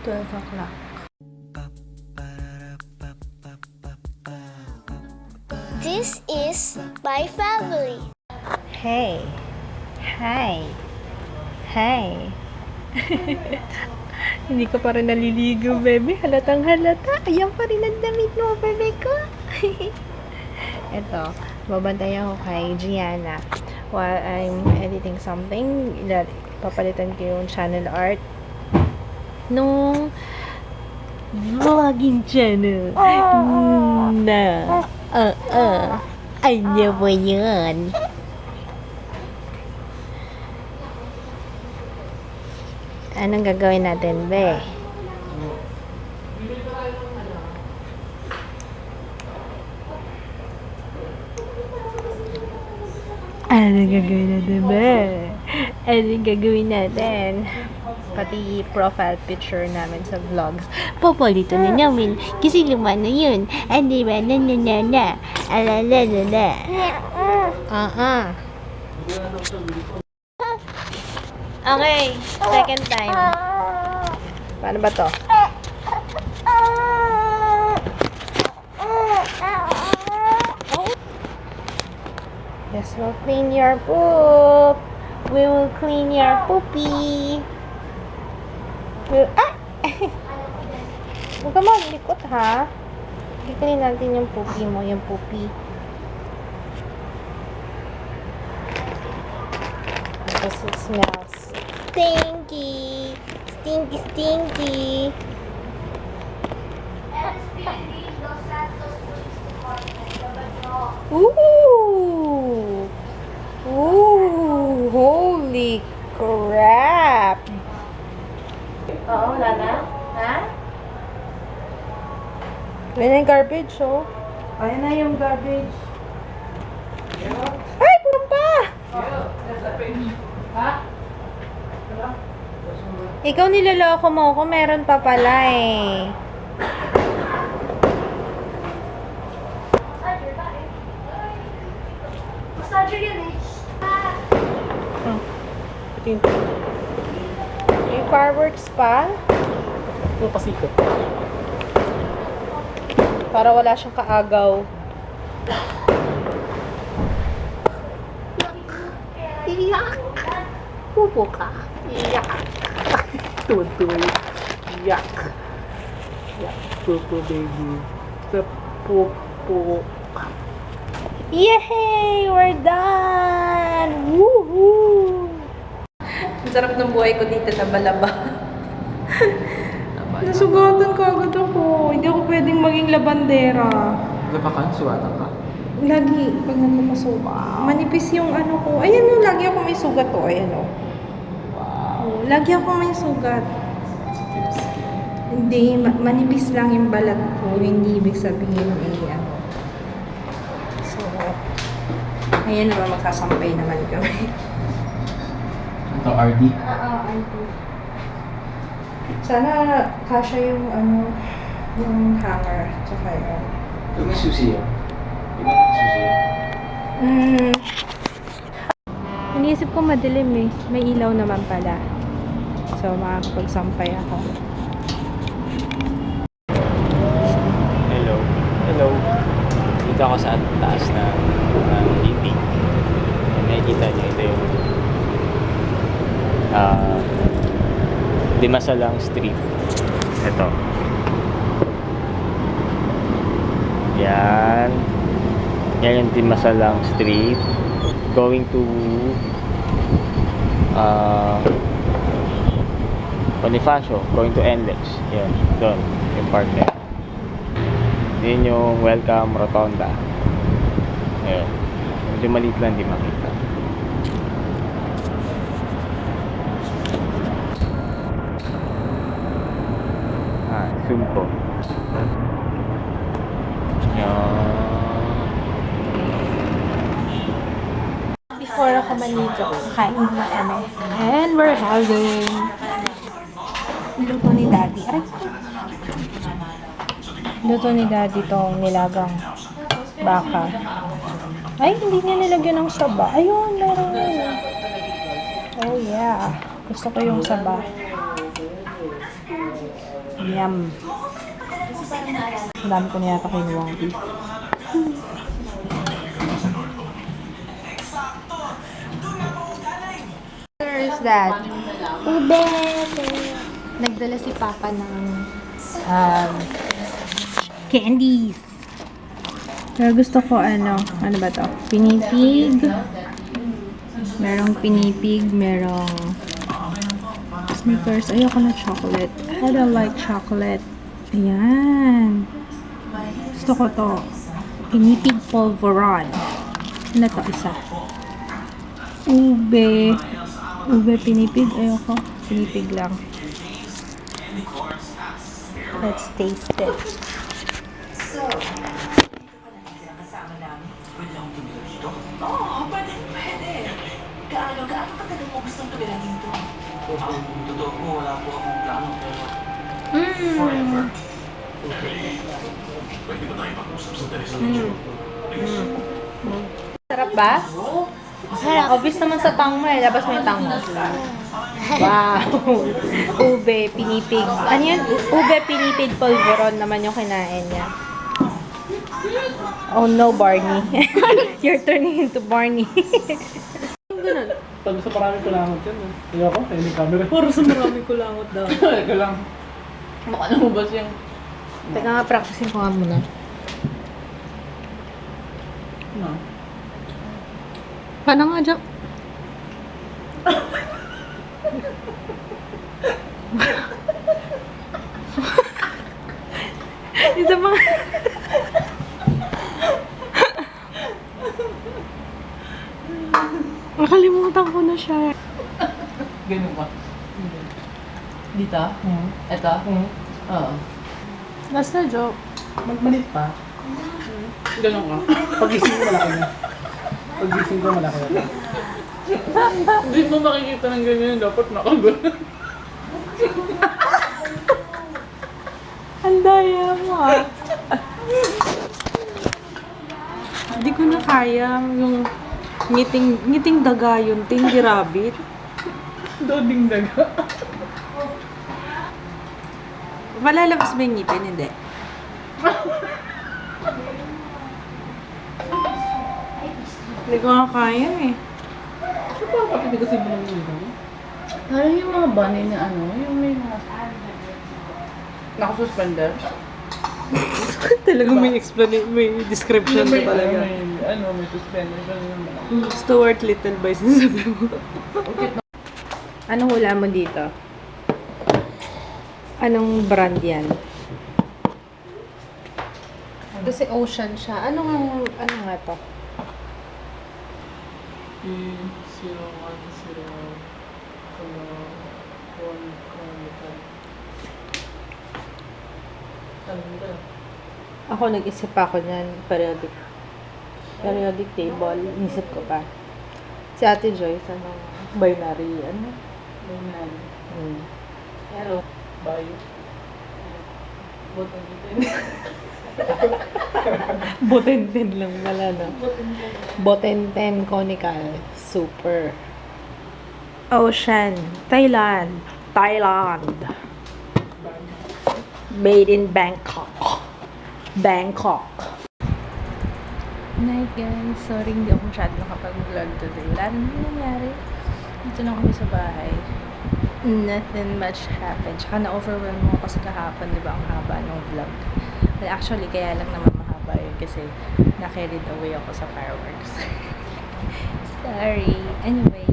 12 o'clock. This is my family. Hey. Hi. Hi. Hindi ka pa rin naliligo, baby. Halatang halata. Ayan pa rin ang damit mo, baby ko. Ito, babantayan ko kay Gianna while I'm editing something. Papalitan ko yung channel art nung vlogging channel na ano ba yun? Anong gagawin natin, be? Anong gagawin natin, be? Anong gagawin natin? Pati profile picture namin sa vlogs. Papalito na namin. Kasi luma na yun. Andi ba? Na. Alalala. Okay. Second time. Paano ba to? Yes, we'll clean your poop. We will clean your poopy. Huwag ka maglikot, ha? I-clean natin yung poopy mo, yung poopy. Because it smells stinky. Stinky. Ooh! Holy crap! Oo, wala na? Ha? Yan yung garbage, oh. Ayan na yung garbage. Ay, puro pa! Ikaw niloloko mo kung meron pa pala eh. Yung fireworks pa? Pasikot. Para wala siyang kaagaw. Iyak! Pupo ka. Iyak! Tutoy. Iyak! Iyak. Pupo baby. Sa pupo. Yay! We're done! Woohoo! Ang sarap ng buhay ko dito sa Balaba. Nasugatan ko agad ako. Hindi ako pwedeng maging labandera. Lapakan? Suwatan ka? Lagi, pag nagpapasuka. Manipis yung ano ko. Ayan o, lagi ako may sugat o. Ayan o. Wow. Lagi ako may sugat. Hindi, manipis lang yung balat ko. Hindi ibig sabihin ano. So, ayan naman, magsasampay naman kami. Ito, RD? Oo, RD. Sana kasha yung yung hanger. Tsaka yun. Ito may susi yun. Di ba may susi yun? Iniisip ko madilim eh. May ilaw naman pala. So, makakapagsampay ako. Hello. Hello. Dito ako sa taas na building. Nakikita niyo, ito yung Dimasalang Street. Ito. Yan. Yan yung Dimasalang Street. Going to Bonifacio. Going to NLEX. Yan. Doon. Yung part na yan. Yun yung Welcome Rotonda. Ayan. Medyo maliit lang, di makita. Zoom ko. Before ako maligo, kain na kami. And we're having luto ni Daddy. Aray ko. Luto ni Daddy tong nilagang baka. Ay, hindi niya nilagyan ng saba. Ayun, meron yun. Oh yeah. Gusto ko yung saba. Yum. Ang dami ko na yata kinuwang beef. Where is that? Ube. Nagdala si Papa ng candies. Pero gusto ko ano ba to? Pinipig. Merong pinipig, merong Snickers. Ayoko na chocolate. I don't like chocolate. Ayan. Gusto ko to. Pinipig polvoron. Ano to isa? Ube. Ube pinipig. Ayoko. Pinipig lang. Let's taste it. Oo, pwede. Gaano katagal mo gustong tumira dito? Kung totoo po, wala po akong plano, pero forever. Pwede ba tayo mag-usap sa television? Sarap ba? Sarap. Obvious naman sa tang mo eh. Labas mo yung tang mo. Wow! Ube, pinipig. Ano yun? Ube, pinipig, polvoron naman yung kinain niya. Oh no, Barney. You're turning into Barney. Ganun. Pag sa maraming kulangot yan, ayoko, tayo yung camera. Puro sa maraming kulangot daw. Eka lang. Mukha na mo ba siyang... Teka nga, practicing ko nga muna. No. Paano nga, Jack? Ito mga... Nakalimutan ko na siya. Ganun ba? Dito? Eto? Oo. Basta joke. Magmalit pa. Ganun ka? Pagising ko malaki na. Pagising ko malaki na. Hindi mo makikita ng ganyan. Dapat nakagulo. Ang daya mo ah. Hindi ko na kaya yung ngiting daga yun. Hindi rabbit. Doding daga. Malalabas ba yung ngipin? Hindi. Hindi ko nga kaya eh. Ano ba ang kapitigasin mo ng ngipin? Parang yung mga bunny na ano, yung may mga... Nakasuspender? Talagang may explanation, may description na talaga. May suspender. Stuart Little ba yung sinasabi mo? Anong hula mo dito? Anong brand yan? Kasi Ocean siya. Ano nga to? Ako nag-isip ako niyan, periodic table, inisip ko pa. Si Ate Joyce, binary, Binary. Hmm. Pero, bio. Botenten lang pala, no? Botenten conical. Super. Ocean. Thailand. Made in Bangkok. Night guys. Sorry, hindi ako masyado nakapag-vlog today. Wala naman nangyari. Dito na kami sa bahay. Nothing much happened. Tsaka na-overwhelm mo kasi kahapon, di ba, ang haba ng vlog. Well, actually, kaya lang naman mahaba yun kasi na-carried away ako sa fireworks. Sorry. Anyway,